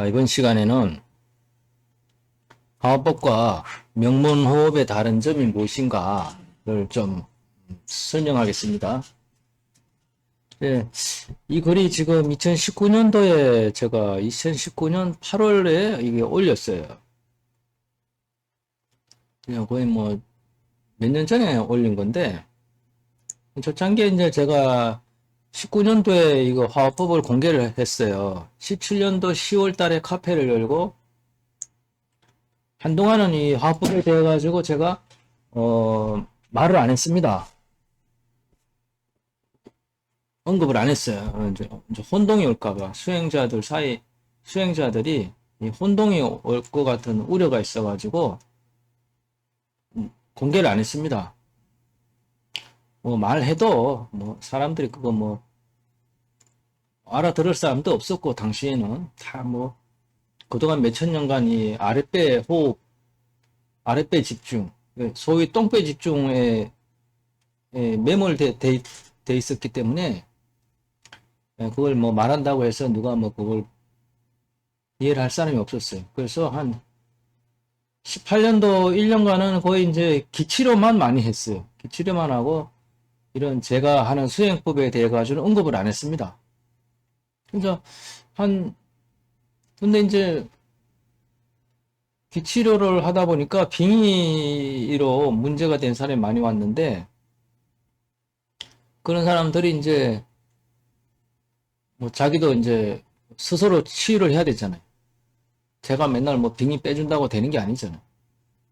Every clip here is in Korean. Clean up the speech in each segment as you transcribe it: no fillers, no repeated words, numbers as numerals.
이번 시간에는 화법과 명문호흡의 다른 점이 무엇인가를 좀 설명하겠습니다. 네, 이 글이 지금 2019년도에 제가 2019년 8월에 이게 올렸어요. 그냥 거의 뭐 몇 년 전에 올린 건데, 초창기에 이제 제가 19년도에 이거 화법을 공개를 했어요. 17년도 10월 달에 카페를 열고, 한동안은 이 화법에 대해 가지고 제가 말을 안 했습니다. 언급을 안 했어요. 이제 혼동이 올까봐 수행자들이 이 혼동이 올 것 같은 우려가 있어가지고 공개를 안 했습니다. 뭐 말해도 뭐 사람들이 그거 뭐 알아들을 사람도 없었고, 당시에는 다 뭐 그동안 몇천 년간 이 아랫배 호흡, 아랫배 집중, 소위 똥배 집중에 매몰돼 있었기 때문에 그걸 뭐 말한다고 해서 누가 뭐 그걸 이해를 할 사람이 없었어요. 그래서 한 18년도 1년간은 거의 이제 기치료만 많이 했어요. 기치료만 하고 이런 제가 하는 수행법에 대해 가지고는 언급을 안 했습니다. 그래서 근데 이제 기치료를 하다 보니까 빙의로 문제가 된 사람이 많이 왔는데, 그런 사람들이 이제 뭐 자기도 이제 스스로 치유를 해야 되잖아요. 제가 맨날 뭐 빙의 빼준다고 되는 게 아니잖아요.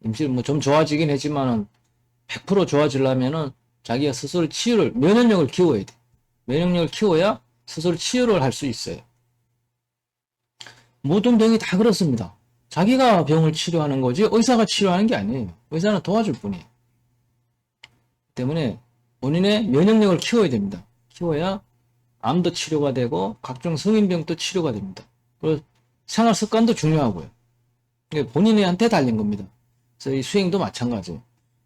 임실 뭐 좀 좋아지긴 했지만은 100% 좋아지려면은 자기가 스스로 면역력을 키워야 돼. 면역력을 키워야 스스로 치유를 할 수 있어요. 모든 병이 다 그렇습니다. 자기가 병을 치료하는 거지 의사가 치료하는 게 아니에요. 의사는 도와줄 뿐이에요. 때문에 본인의 면역력을 키워야 됩니다. 키워야 암도 치료가 되고 각종 성인병도 치료가 됩니다. 그리고 생활 습관도 중요하고요. 본인한테 달린 겁니다. 그래서 이 수행도 마찬가지예요.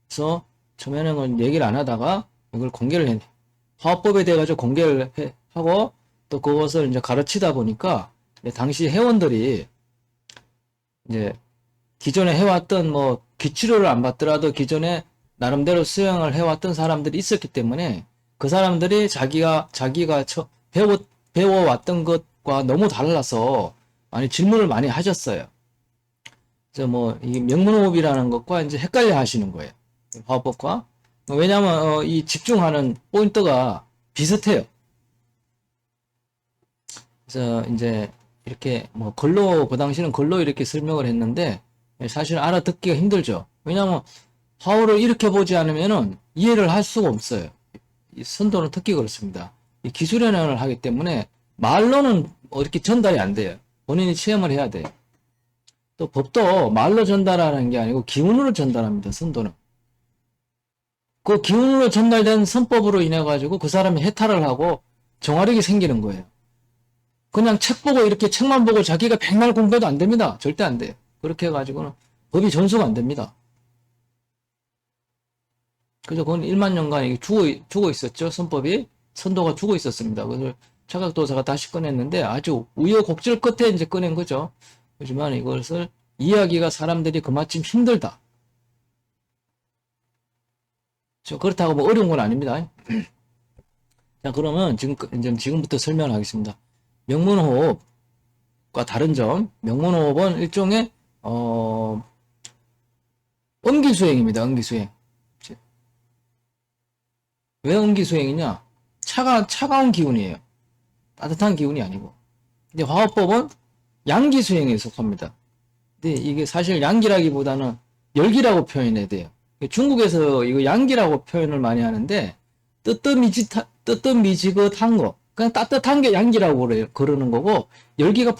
그래서 처음에는 얘기를 안 하다가 이걸 공개를 했네. 화법에 대해 가지고 공개를 하고 또 그것을 이제 가르치다 보니까 당시 회원들이 이제 기존에 해왔던 뭐 기치료를 안 받더라도 기존에 나름대로 수행을 해왔던 사람들이 있었기 때문에 그 사람들이 자기가 배워왔던 것과 너무 달라서 많이 질문을 많이 하셨어요. 그래서 뭐 이 명문호흡이라는 것과 이제 헷갈려 하시는 거예요. 화법과. 왜냐하면 이 집중하는 포인트가 비슷해요. 그래서 이제 이렇게 뭐 글로, 그 당시는 글로 이렇게 설명을 했는데 사실 알아듣기가 힘들죠. 왜냐하면 화호를 이렇게 보지 않으면은 이해를 할 수가 없어요. 이 선도는 특히 그렇습니다. 이 기술연행을 하기 때문에 말로는 이렇게 전달이 안 돼요. 본인이 체험을 해야 돼요. 또 법도 말로 전달하는 게 아니고 기운으로 전달합니다. 선도는. 그 기운으로 전달된 선법으로 인해 가지고 그 사람이 해탈을 하고 정화력이 생기는 거예요. 그냥 책 보고 이렇게 책만 보고 자기가 백날 공부해도 안 됩니다. 절대 안 돼요. 그렇게 해가지고는 법이 전수가 안 됩니다. 그래서 그건 1만 년간 죽어 있었죠. 선법이. 선도가 죽어 있었습니다. 그래서 차각도사가 다시 꺼냈는데 아주 우여곡절 끝에 이제 꺼낸 거죠. 하지만 이것을 이해하기가 사람들이 그마침 힘들다. 그렇다고 뭐 어려운 건 아닙니다. 자, 그러면 지금부터 설명을 하겠습니다. 명문호흡과 다른 점, 명문호흡은 일종의 음기수행입니다. 음기수행. 왜 음기수행이냐? 차가운 기운이에요. 따뜻한 기운이 아니고. 근데 화호법은 양기수행에 속합니다. 근데 이게 사실 양기라기보다는 열기라고 표현해야 돼요. 중국에서 이거 양기라고 표현을 많이 하는데 뜨뜻미지긋한 거, 그냥 따뜻한 게 양기라고 그러는 거고, 열기가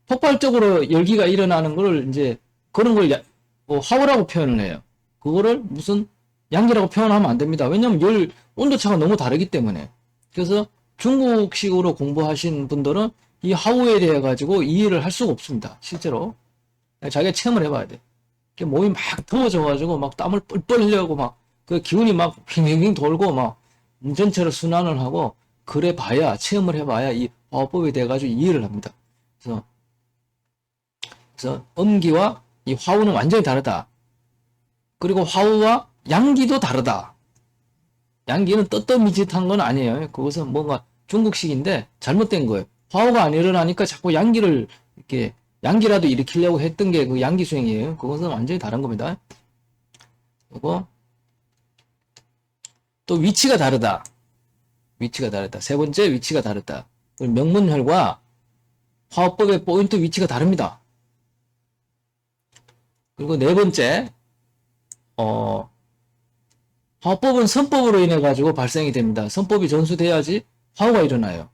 폭발적으로 열기가 일어나는 걸 이제 그런 걸 화호라고 표현을 해요. 그거를 무슨 양기라고 표현하면 안 됩니다. 왜냐면 온도차가 너무 다르기 때문에. 그래서 중국식으로 공부하신 분들은 이 화호에 대해 가지고 이해를 할 수가 없습니다. 실제로. 자기가 체험을 해봐야 돼. 몸이 막 더워져가지고 막 땀을 뻘뻘 흘려고 막 그 기운이 막 빙빙빙 돌고 막 전체로 순환을 하고, 그래 봐야, 체험을 해봐야 이 화호법에 대해 가지고 이해를 합니다. 그래서 그래서 음기와 이 화우는 완전히 다르다. 그리고 화우와 양기도 다르다. 양기는 뜨뜻미짓한 건 아니에요. 그것은 뭔가 중국식인데 잘못된 거예요. 화우가 안 일어나니까 자꾸 양기를 이렇게 양기라도 일으키려고 했던 게 그 양기 수행이에요. 그것은 완전히 다른 겁니다. 그리고 또 위치가 다르다. 위치가 다르다. 세 번째, 위치가 다르다. 명문혈과 화법의 포인트 위치가 다릅니다. 그리고 네 번째, 화법은 선법으로 인해 가지고 발생이 됩니다. 선법이 전수돼야지 화우가 일어나요.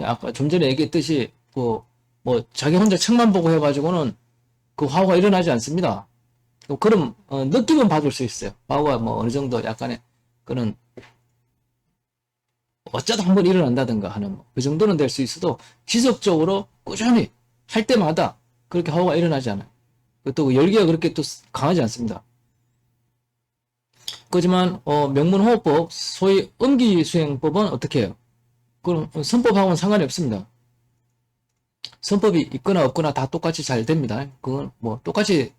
아까 좀 전에 얘기했듯이 뭐 자기 혼자 책만 보고 해가지고는 그 화우가 일어나지 않습니다. 그럼 느낌은 받을 수 있어요. 화우가 뭐 어느 정도 약간의 그런 어쩌다 한번 일어난다든가 하는 그 정도는 될 수 있어도 지속적으로 꾸준히 할 때마다 그렇게 화우가 일어나지 않아요. 또 열기가 그렇게 또 강하지 않습니다. 그렇지만 명문호흡법 소위 음기수행법은 어떻게 해요? 그럼 선법하고는 상관이 없습니다. 선법이 있거나 없거나 다 똑같이 잘 됩니다. 그건 뭐 똑같이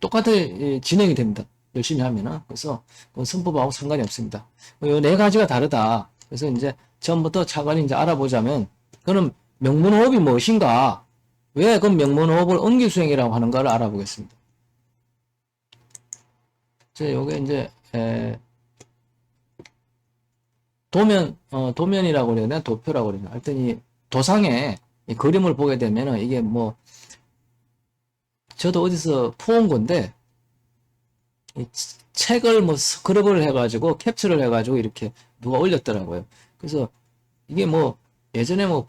진행이 됩니다. 열심히 하면은. 그래서 선법하고 상관이 없습니다. 이 네 가지가 다르다. 그래서 이제 처음부터 차관이 이제 알아보자면, 그럼 명문호흡이 무엇인가? 왜 그 명문호흡을 음기수행이라고 하는가를 알아보겠습니다. 요게 이제, 도면이라고 그래야 되나? 도표라고 그래야 되나? 하여튼 이 도상에 이 그림을 보게 되면은 이게 뭐, 저도 어디서 푸은 건데, 이 책을 뭐 스크럽을 해가지고 캡처를 해가지고 이렇게 누가 올렸더라고요. 그래서 이게 뭐 예전에 뭐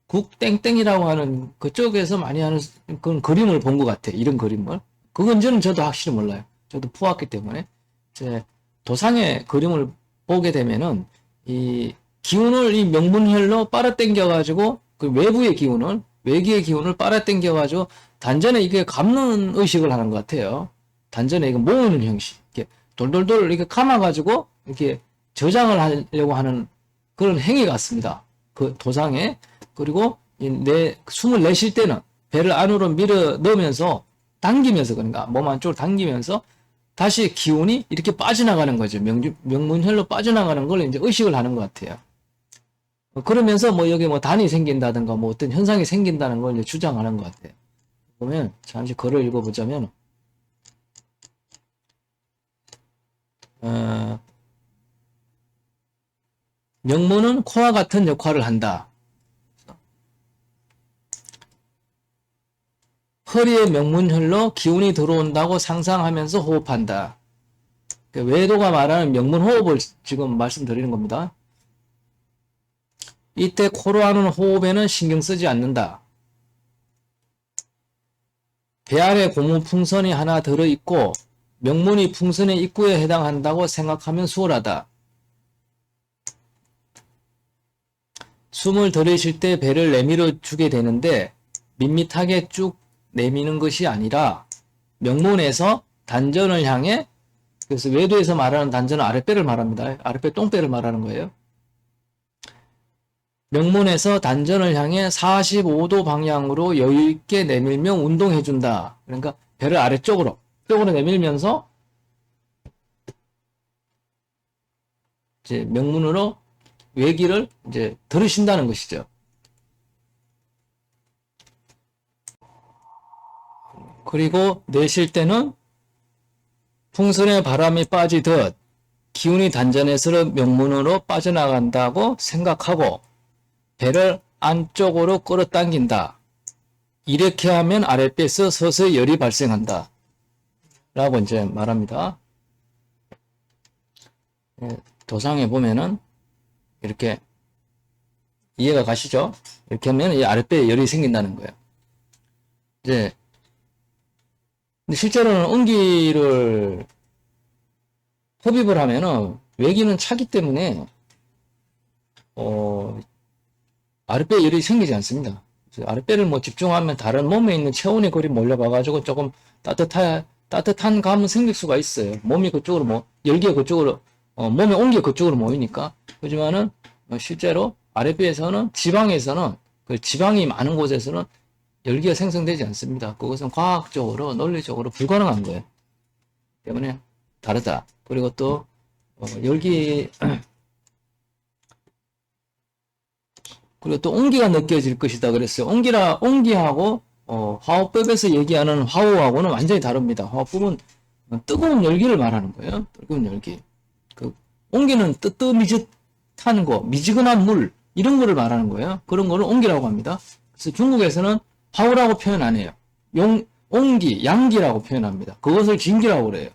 국땡땡이라고 하는 그쪽에서 많이 하는 그런 그림을 본 것 같아. 이런 그림을. 그건지는 저도 확실히 몰라요. 저도 푸았기 때문에. 이제 도상의 그림을 보게 되면은 이 기운을 이 명문혈로 빨아당겨가지고 그 외부의 기운을, 외기의 기운을 빨아당겨가지고 단전에 이게 감는 의식을 하는 것 같아요. 단전에 이거 모으는 형식. 이렇게 돌돌돌 이렇게 감아가지고 이렇게 저장을 하려고 하는 그런 행위 같습니다. 그 도상에. 그리고 숨을 내쉴 때는 배를 안으로 밀어 넣으면서 당기면서, 그러니까 몸 안쪽으로 당기면서 다시 기운이 이렇게 빠져나가는 거죠. 명문혈로 빠져나가는 걸 이제 의식을 하는 것 같아요. 그러면서 뭐 여기 뭐 단이 생긴다든가 뭐 어떤 현상이 생긴다는 걸 이제 주장하는 것 같아요. 보면 잠시 글을 읽어보자면, 명문은 코와 같은 역할을 한다. 허리에 명문혈로 기운이 들어온다고 상상하면서 호흡한다. 외도가 말하는 명문호흡을 지금 말씀드리는 겁니다. 이때 코로 하는 호흡에는 신경 쓰지 않는다. 배 안에 고무 풍선이 하나 들어있고 명문이 풍선의 입구에 해당한다고 생각하면 수월하다. 숨을 들이쉴 때 배를 내밀어 주게 되는데 밋밋하게 쭉 내미는 것이 아니라 명문에서 단전을 향해, 그래서 외도에서 말하는 단전은 아랫배를 말합니다. 아랫배 똥배를 말하는 거예요. 명문에서 단전을 향해 45도 방향으로 여유있게 내밀며 운동해준다. 그러니까 배를 아래쪽으로 내밀면서 이제 명문으로 외기를 이제 들으신다는 것이죠. 그리고 내쉴 때는 풍선에 바람이 빠지듯 기운이 단전에서 명문으로 빠져나간다고 생각하고 배를 안쪽으로 끌어당긴다. 이렇게 하면 아랫배에서 서서히 열이 발생한다. 라고 이제 말합니다. 도상에 보면은 이렇게 이해가 가시죠? 이렇게 하면 이 아랫배에 열이 생긴다는 거예요. 이제 근데 실제로는 음기를 흡입을 하면은 외기는 차기 때문에 아랫배에 열이 생기지 않습니다. 아랫배를 뭐 집중하면 다른 몸에 있는 체온이 거리 몰려가가지고 조금 따뜻한 감은 생길 수가 있어요. 몸이 그쪽으로 열기가 그쪽으로 몸의 온기가 그쪽으로 모이니까. 하지만은 실제로 아랫배에서는 지방에서는 그 지방이 많은 곳에서는 열기가 생성되지 않습니다. 그것은 과학적으로, 논리적으로 불가능한 거예요. 때문에 다르다. 그리고 또 열기 그리고 또 온기가 느껴질 것이다 그랬어요. 온기하고 화호법에서 얘기하는 화호하고는 완전히 다릅니다. 화호법은 뜨거운 열기를 말하는 거예요. 뜨거운 열기. 그 온기는 뜨뜻미짓한 거, 미지근한 물 이런 거를 말하는 거예요. 그런 거를 온기라고 합니다. 그래서 중국에서는 화호라고 표현 안 해요. 온기, 양기라고 표현합니다. 그것을 진기라고 그래요.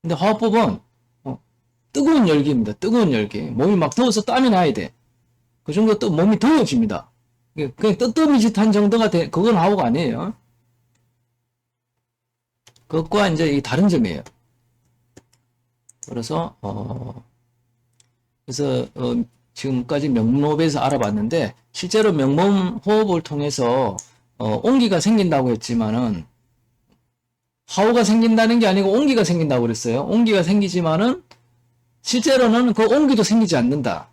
근데 화호법은 뜨거운 열기입니다. 뜨거운 열기. 몸이 막 더워서 땀이 나야 돼. 그 정도 또 몸이 더워집니다. 그냥 뜨뜻미짓한 정도가 그건 화호가 아니에요. 그것과 이제 이 다른 점이에요. 그래서 지금까지 명몸호흡에서 알아봤는데 실제로 명몸호흡을 통해서 온기가 생긴다고 했지만은 화호가 생긴다는 게 아니고 온기가 생긴다고 그랬어요. 온기가 생기지만은 실제로는 그 온기도 생기지 않는다.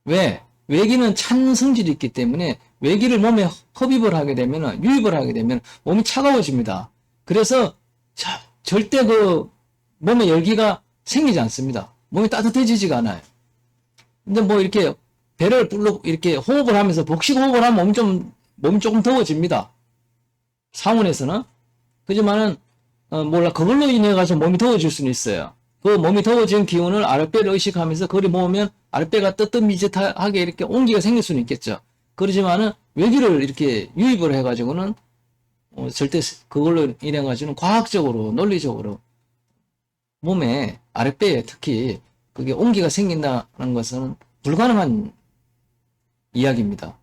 왜? 외기는 찬 성질이 있기 때문에 외기를 몸에 흡입을 하게 되면, 유입을 하게 되면 몸이 차가워집니다. 그래서 절대 그 몸에 열기가 생기지 않습니다. 몸이 따뜻해지지가 않아요. 근데 뭐 이렇게 배를 이렇게 호흡을 하면서 복식 호흡을 하면 몸이 조금 더워집니다. 상온에서는. 그지만은 그걸로 인해 가지고 몸이 더워질 수는 있어요. 그 몸이 더워진 기운을 아랫배를 의식하면서 그리 모으면 아랫배가 뜨뜻미짓하게 이렇게 온기가 생길 수는 있겠죠. 그러지만은 외기를 이렇게 유입을 해가지고는 절대 그걸로 인해 가지고는 과학적으로, 논리적으로 몸에 아랫배에 특히 그게 온기가 생긴다는 것은 불가능한 이야기입니다.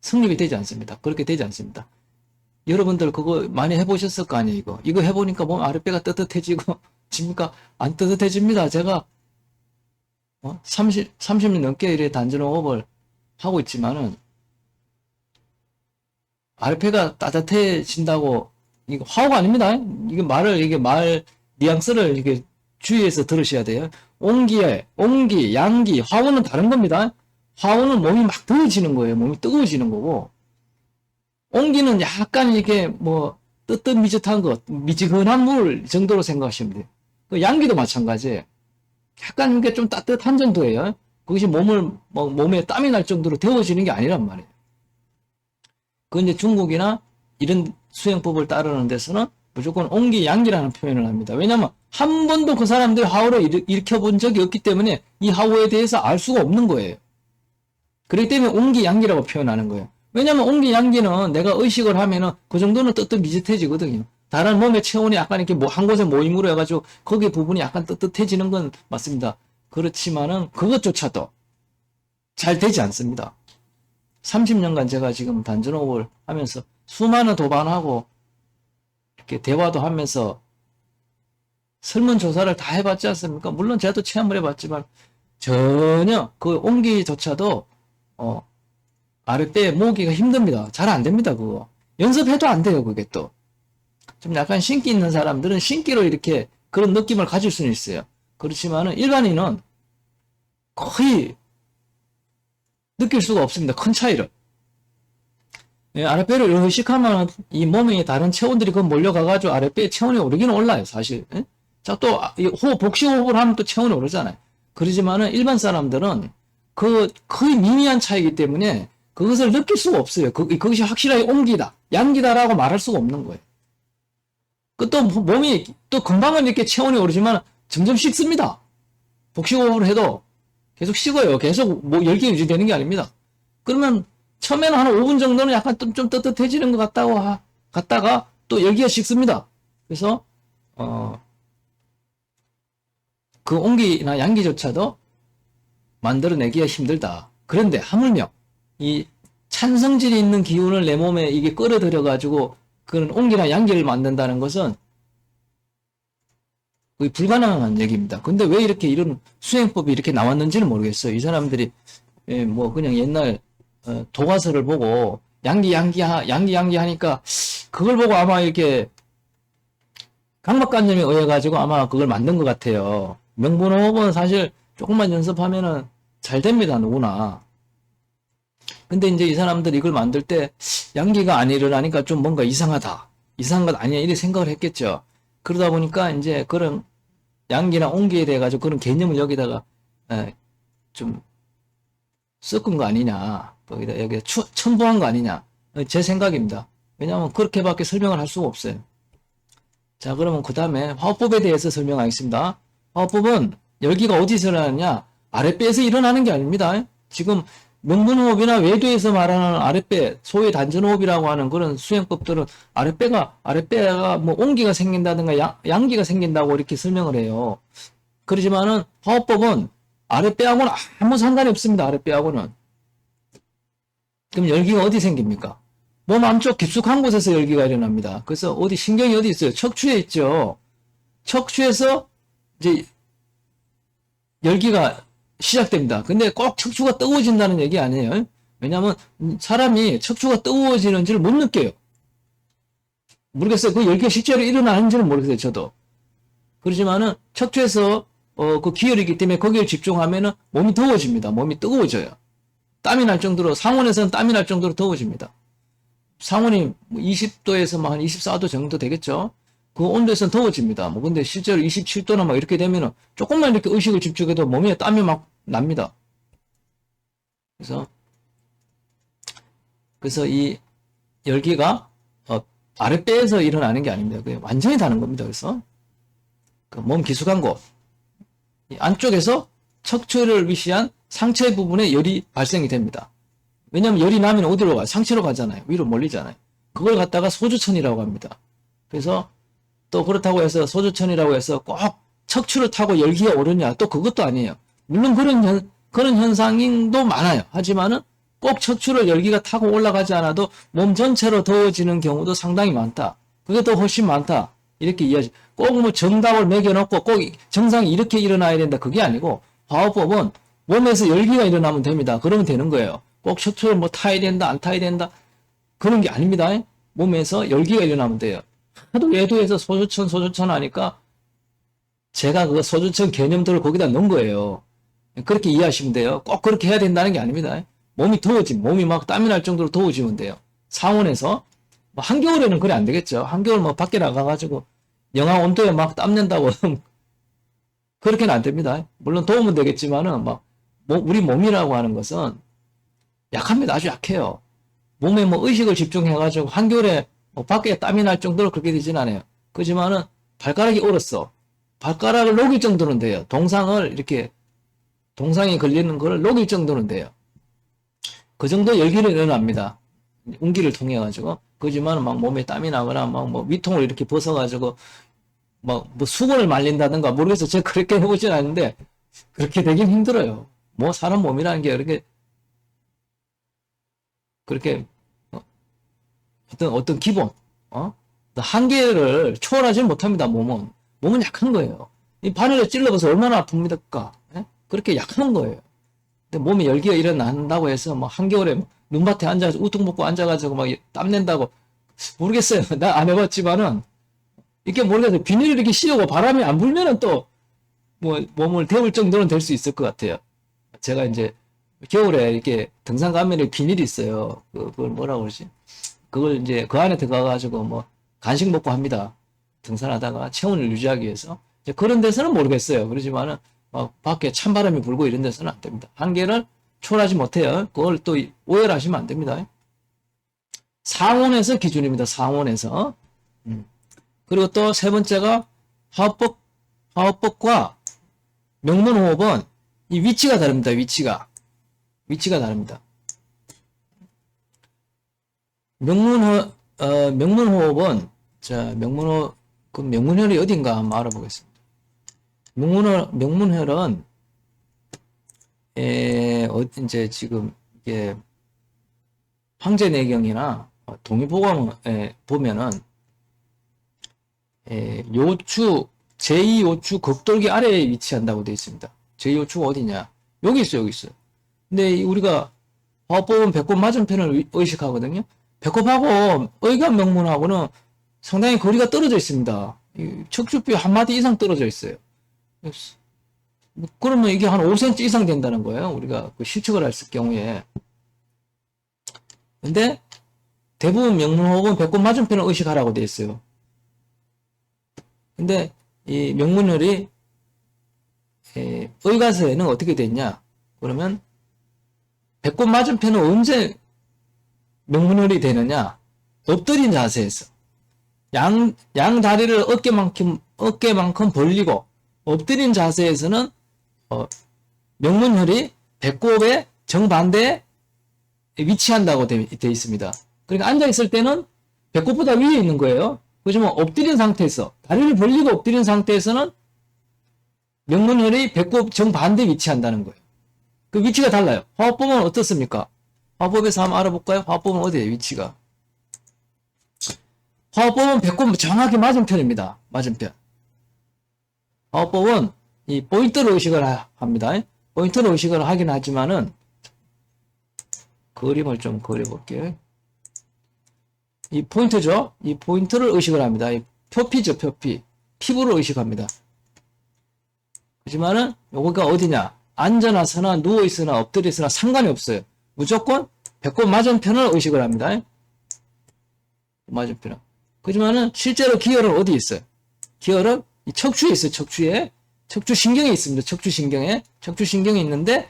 성립이 되지 않습니다. 그렇게 되지 않습니다. 여러분들 그거 많이 해보셨을 거 아니에요, 이거 해보니까 몸 아랫배가 뜨뜻해지고, 집니까? 안 뜨뜻해집니다. 제가 30년 넘게 이래 단전호흡을 하고 있지만은 아랫배가 따뜻해진다고 이거 화호가 아닙니다. 이게 말 뉘앙스를 이게 주의해서 들으셔야 돼요. 온기, 양기, 화호는 다른 겁니다. 화호는 몸이 막 더워지는 거예요. 몸이 뜨거워지는 거고, 온기는 약간 이게 뜨뜻미짓한 것, 미지근한 물 정도로 생각하시면 돼요. 그 양기도 마찬가지예요. 약간 이게 좀 따뜻한 정도예요. 그것이 몸에 땀이 날 정도로 데워지는 게 아니란 말이에요. 그건 이제 중국이나 이런 수행법을 따르는 데서는 무조건 온기, 양기라는 표현을 합니다. 왜냐면 한 번도 그 사람들이 화호를 일으켜본 적이 없기 때문에 이 화호에 대해서 알 수가 없는 거예요. 그렇기 때문에 온기, 양기라고 표현하는 거예요. 왜냐면 온기, 양기는 내가 의식을 하면은 그 정도는 뜨뜻미짓해지거든요. 다른 몸의 체온이 약간 이렇게 한 곳에 모임으로 해가지고 거기 부분이 약간 뜨뜻해지는 건 맞습니다. 그렇지만은 그것조차도 잘 되지 않습니다. 30년간 제가 지금 단전호흡을 하면서 수많은 도반하고 이렇게 대화도 하면서 설문조사를 다 해봤지 않습니까? 물론 제가 또 체험을 해봤지만 전혀 그 온기조차도 아랫배 모으기가 힘듭니다. 잘 안 됩니다. 그거 연습해도 안 돼요. 그게 또 좀 약간 신기 있는 사람들은 신기로 이렇게 그런 느낌을 가질 수는 있어요. 그렇지만은 일반인은 거의 느낄 수가 없습니다. 큰 차이를. 아랫배를 의식하면 이 몸에 다른 체온들이 그 몰려가가지고 아랫배에 체온이 오르기는 올라요, 사실. 자, 또 복식호흡을 하면 또 체온이 오르잖아요. 그러지만은 일반 사람들은 그 거의 미미한 차이기 때문에 그것을 느낄 수가 없어요. 그것이 확실하게 온기다, 양기다라고 말할 수가 없는 거예요. 또 몸이 또 금방은 이렇게 체온이 오르지만 점점 식습니다. 복식호흡을 해도 계속 식어요. 계속 열기 유지되는 게 아닙니다. 그러면 처음에는 한 5분 정도는 약간 좀 뜨뜻해지는 것 같다가 또 열기가 식습니다. 그래서 그 온기나 양기조차도 만들어내기가 힘들다. 그런데 하물며 이 찬성질이 있는 기운을 내 몸에 이게 끌어들여 가지고 그런 온기나 양기를 만든다는 것은 거의 불가능한 얘기입니다. 근데 왜 이렇게 이런 수행법이 이렇게 나왔는지는 모르겠어요. 이 사람들이 그냥 옛날 도가서를 보고 양기 하니까 그걸 보고 아마 이렇게 강박관념에 의해 가지고 아마 그걸 만든 것 같아요. 명분호흡은 사실 조금만 연습하면은 잘 됩니다. 누구나. 근데 이제 이 사람들이 이걸 만들 때 양기가 안 일어나니까 좀 뭔가 이상하다. 이상한 것 아니야. 이렇게 생각을 했겠죠. 그러다 보니까 이제 그런 양기나 온기에 대해 가지고 그런 개념을 여기다가 좀 섞은 거 아니냐. 여기다 첨부한 거 아니냐. 제 생각입니다. 왜냐하면 그렇게밖에 설명을 할 수가 없어요. 자, 그러면 그 다음에 화호법에 대해서 설명하겠습니다. 화호법은 열기가 어디서 일어나느냐? 아랫배에서 일어나는 게 아닙니다. 지금 명분호흡이나 외도에서 말하는 아랫배, 소위 단전호흡이라고 하는 그런 수행법들은 아랫배가 뭐 온기가 생긴다든가 양기가 생긴다고 이렇게 설명을 해요. 그렇지만은 화호법은 아랫배하고는 아무 상관이 없습니다. 아랫배하고는. 그럼 열기가 어디 생깁니까? 몸 안쪽 깊숙한 곳에서 열기가 일어납니다. 그래서 어디 신경이 어디 있어요? 척추에 있죠. 척추에서 이제 열기가 시작됩니다. 근데 꼭 척추가 뜨거워진다는 얘기 아니에요. 왜냐하면 사람이 척추가 뜨거워지는지를 못 느껴요. 모르겠어요. 그 열기가 실제로 일어나는지는 모르겠어요. 저도. 그렇지만은 척추에서 그 기혈이기 때문에 거기에 집중하면은 몸이 더워집니다. 몸이 뜨거워져요. 땀이 날 정도로, 상온에서는 땀이 날 정도로 더워집니다. 상온이 20도에서 한 24도 정도 되겠죠. 그 온도에서는 더워집니다. 뭐 근데 실제로 27도나 막 이렇게 되면은 조금만 이렇게 의식을 집중해도 몸에 땀이 막 납니다. 그래서 이 열기가 아랫배에서 일어나는 게 아닙니다. 그게 완전히 다른 겁니다. 그래서 그 몸 기숙한 곳, 이 안쪽에서 척추를 위시한 상체 부분에 열이 발생이 됩니다. 왜냐하면 열이 나면 어디로 가요? 상체로 가잖아요. 위로 몰리잖아요. 그걸 갖다가 소주천이라고 합니다. 그래서 또 그렇다고 해서 소주천이라고 해서 꼭 척추를 타고 열기가 오르냐? 또 그것도 아니에요. 물론 그런 현상도 많아요. 하지만은 꼭 척추를 열기가 타고 올라가지 않아도 몸 전체로 더워지는 경우도 상당히 많다. 그게 더 훨씬 많다. 이렇게 이해하지. 꼭 뭐 정답을 매겨놓고 꼭 정상이 이렇게 일어나야 된다. 그게 아니고 화호법은 몸에서 열기가 일어나면 됩니다. 그러면 되는 거예요. 꼭 척추를 뭐 타야 된다, 안 타야 된다. 그런 게 아닙니다. 몸에서 열기가 일어나면 돼요. 하도 외도에서 소주천 하니까 제가 그 소주천 개념들을 거기다 넣은 거예요. 그렇게 이해하시면 돼요. 꼭 그렇게 해야 된다는 게 아닙니다. 몸이 더워지면, 몸이 막 땀이 날 정도로 더워지면 돼요. 상온에서. 뭐 한겨울에는 그래 안 되겠죠. 한겨울 뭐 밖에 나가가지고 영하 온도에 막 땀 낸다고 그렇게는 안 됩니다. 물론 더우면 되겠지만은 막 우리 몸이라고 하는 것은 약합니다. 아주 약해요. 몸에 뭐 의식을 집중해가지고 한겨울에 뭐 밖에 땀이 날 정도로 그렇게 되진 않아요. 그렇지만은 발가락이 얼었어. 발가락을 녹일 정도는 돼요. 동상에 걸리는 거를 녹일 정도는 돼요. 그 정도 열기는 일어납니다. 운기를 통해 가지고. 그지만 막 몸에 땀이 나거나 막 뭐 위통을 이렇게 벗어가지고 뭐 수건을 말린다든가 모르겠어요. 제가 그렇게 해보진 않는데 그렇게 되긴 힘들어요. 뭐 사람 몸이라는 게 그렇게 어떤 기본 한계를 초월하지 못합니다. 몸은 약한 거예요. 이 바늘에 찔러서 얼마나 아픕니까? 예? 그렇게 약한 거예요. 근데 몸에 열기가 일어난다고 해서 뭐 한겨울에 눈밭에 앉아서 우통 벗고 앉아가지고 막 땀 낸다고 모르겠어요. 나 안 해봤지만은 이게 모르겠어요. 비닐을 이렇게 씌우고 바람이 안 불면은 또 뭐 몸을 데울 정도는 될 수 있을 것 같아요. 제가 이제 겨울에 이렇게 등산 가면에 비닐이 있어요. 그걸 뭐라고 그러지? 그걸 이제 그 안에 들어가가지고 뭐 간식 먹고 합니다. 등산하다가 체온을 유지하기 위해서. 이제 그런 데서는 모르겠어요. 그렇지만은 밖에 찬바람이 불고 이런 데서는 안 됩니다. 한계를 초월하지 못해요. 그걸 또 오해를 하시면 안 됩니다. 상온에서 기준입니다. 상온에서. 그리고 또 세 번째가 화호법과 명문호흡은 이 위치가 다릅니다. 위치가 다릅니다. 명문호흡은 그럼 명문혈이 어딘가 한번 알아보겠습니다. 명문혈은 이제 지금 이게 황제내경이나 동의보감에 보면은 요추 제2요추 극돌기 아래에 위치한다고 되어 있습니다. 제2요추가 어디냐? 여기 있어요. 근데 우리가 화호법은 배꼽 맞은편을 의식하거든요. 배꼽하고 의관 명문하고는 상당히 거리가 떨어져 있습니다. 척추뼈 한 마디 이상 떨어져 있어요. 그러면 이게 한 5cm 이상 된다는 거예요. 우리가 그 실측을 했을 경우에. 근데 대부분 명문호흡은 배꼽 맞은편을 의식하라고 되어 있어요. 근데 이 명문혈이 의가서에는 어떻게 됐냐? 그러면 배꼽 맞은편은 언제 명문혈이 되느냐? 엎드린 자세에서 양 다리를 어깨만큼 벌리고 엎드린 자세에서는 명문혈이 배꼽의 정반대에 위치한다고 되어 있습니다. 그러니까 앉아있을 때는 배꼽보다 위에 있는 거예요. 그렇지만 엎드린 상태에서, 다리를 벌리고 엎드린 상태에서는 명문혈이 배꼽 정반대에 위치한다는 거예요. 그 위치가 달라요. 화호법은 어떻습니까? 화호법에서 한번 알아볼까요? 화호법은 어디에요, 위치가? 화호법은 배꼽 정확히 맞은편입니다. 맞은편. 화호법은 이 포인트로 의식을 합니다. 포인트로 의식을 하긴 하지만은, 그림을 좀 그려볼게요. 이 포인트죠? 이 포인트를 의식을 합니다. 이 표피죠, 표피. 피부를 의식합니다. 하지만은, 요거가 어디냐? 앉아나 서나 누워있으나 엎드려 있으나 상관이 없어요. 무조건 배꼽 맞은편을 의식을 합니다. 맞은편. 그지만은 실제로 기혈은 어디 있어요? 기혈은 이 척추에 있어요. 척추에. 척추신경이 있습니다. 척추신경에. 척추신경이 있는데,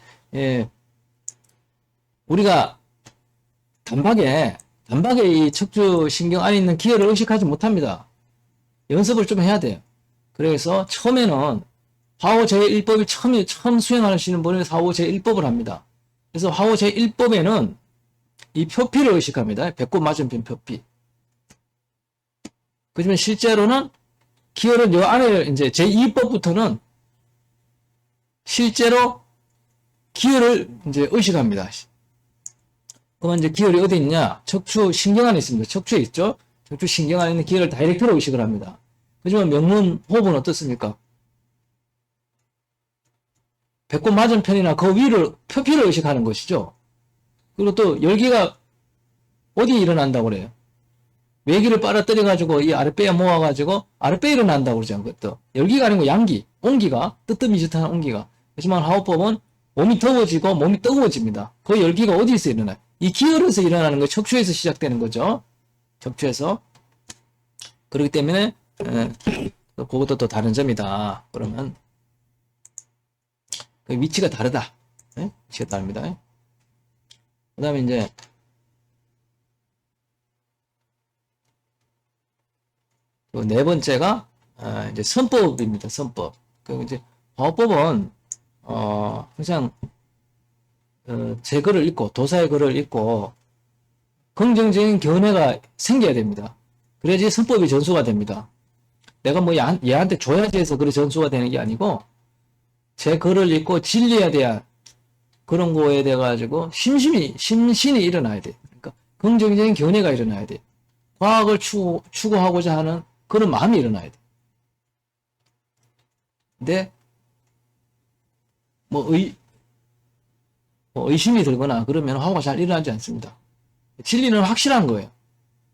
우리가 단박에 이 척추신경 안에 있는 기혈을 의식하지 못합니다. 연습을 좀 해야 돼요. 그래서 처음에는 화호 제1법이 처음 수행하시는 분은 화호 제1법을 합니다. 그래서 화호 제1법에는 이 표피를 의식합니다. 배꼽 맞은편 표피. 그렇지만 실제로는 기혈은 요 안에 이제 제2법부터는 실제로 기혈을 이제 의식합니다. 그러면 이제 기혈이 어디 있냐? 척추 신경 안에 있습니다. 척추에 있죠? 척추 신경 안에 있는 기혈을 다이렉트로 의식을 합니다. 하지만 명문 호흡은 어떻습니까? 배꼽 맞은편이나 그 위를, 표피를 의식하는 것이죠. 그리고 또 열기가 어디 일어난다고 그래요? 외기를 빨아들여가지고 이 아랫배에 모아가지고 아랫배에 일어난다고 그러지 않고 열기가 아니고 양기, 온기가, 뜨뜻미지근한 온기가. 하지만 화호법은 몸이 더워지고 몸이 뜨거워집니다. 그 열기가 어디서 일어나요? 이 기혈에서 일어나는 거, 척추에서 시작되는 거죠. 척추에서. 그렇기 때문에 그것도 또 다른 점이다. 그러면 그 위치가 다르다. 네? 위치가 다릅니다. 그 다음에 이제 네 번째가 이제 선법입니다. 선법. 그 이제 화호법은 항상 제 글을 읽고 도사의 글을 읽고 긍정적인 견해가 생겨야 됩니다. 그래야지 선법이 전수가 됩니다. 내가 뭐 얘한테 줘야지 해서 그래 전수가 되는 게 아니고 제 글을 읽고 진리에 대한 그런 거에 대해 가지고 심신이 일어나야 돼. 그러니까 긍정적인 견해가 일어나야 돼. 과학을 추구하고자 하는 그런 마음이 일어나야 돼. 근데 뭐 의심이 들거나 그러면 화호가 잘 일어나지 않습니다. 진리는 확실한 거예요.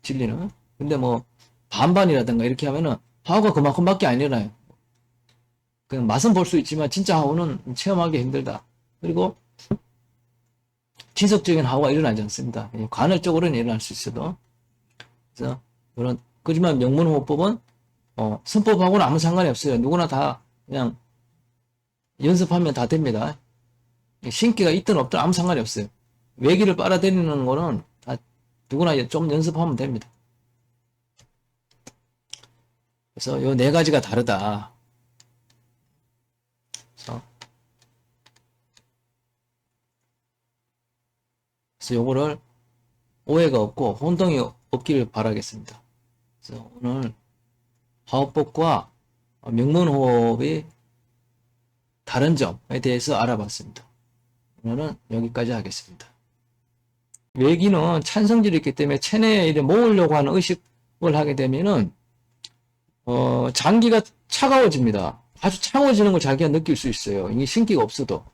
진리는. 근데 뭐 반반이라든가 이렇게 하면은 화호가 그만큼밖에 안 일어나요. 그냥 맛은 볼 수 있지만 진짜 화호는 체험하기 힘들다. 그리고 지속적인 화호가 일어나지 않습니다. 간헐적으로는 일어날 수 있어도. 그래서 그런 그지만 명문호흡법은 선법하고는 아무 상관이 없어요. 누구나 다 그냥 연습하면 다 됩니다. 신기가 있든 없든 아무 상관이 없어요. 외기를 빨아들이는 거는 다 누구나 좀 연습하면 됩니다. 그래서 요 네 가지가 다르다. 그래서 요거를 오해가 없고 혼동이 없기를 바라겠습니다. 그래서 오늘 화호법과 명문호흡이 다른 점에 대해서 알아봤습니다. 오늘은 여기까지 하겠습니다. 외기는 찬성질이 있기 때문에 체내에 모으려고 하는 의식을 하게 되면은 장기가 차가워집니다. 아주 차가워지는 걸 자기가 느낄 수 있어요. 이게 신기가 없어도.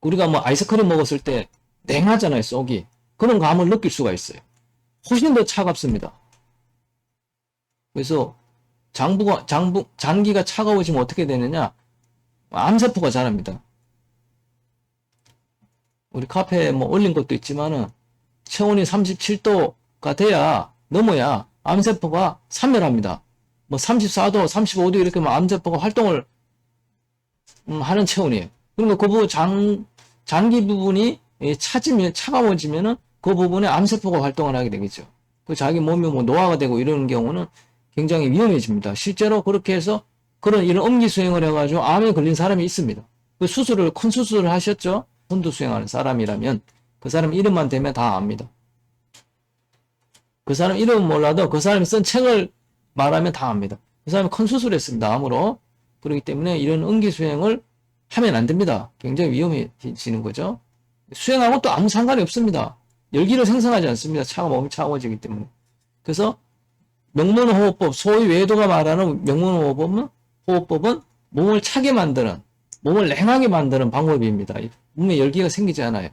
우리가 뭐 아이스크림 먹었을 때 냉하잖아요, 속이. 그런 감을 느낄 수가 있어요. 훨씬 더 차갑습니다. 그래서 장기가 차가워지면 어떻게 되느냐? 암세포가 자랍니다. 우리 카페에 뭐 올린 것도 있지만은 체온이 37도가 돼야, 넘어야 암세포가 산멸합니다. 뭐 34도, 35도 이렇게 하면 암세포가 활동을 하는 체온이에요. 그러니까 그 부분 장기 부분이 차가워지면은 그 부분에 암세포가 활동을 하게 되겠죠. 그 자기 몸이 뭐 노화가 되고 이러는 경우는 굉장히 위험해집니다. 실제로 그렇게 해서 그런 이런 음기 수행을 해가지고 암에 걸린 사람이 있습니다. 그 큰 수술을 하셨죠? 선두 수행하는 사람이라면 그 사람 이름만 대면 다 압니다. 그 사람 이름은 몰라도 그 사람이 쓴 책을 말하면 다 압니다. 그 사람이 큰 수술을 했습니다. 암으로. 그렇기 때문에 이런 음기 수행을 하면 안 됩니다. 굉장히 위험해지는 거죠. 수행하고 또 아무 상관이 없습니다. 열기를 생성하지 않습니다. 몸이 차가워지기 때문에. 그래서 명문호흡법, 소위 외도가 말하는 명문호흡법은 몸을 차게 만드는, 몸을 냉하게 만드는 방법입니다. 몸에 열기가 생기지 않아요.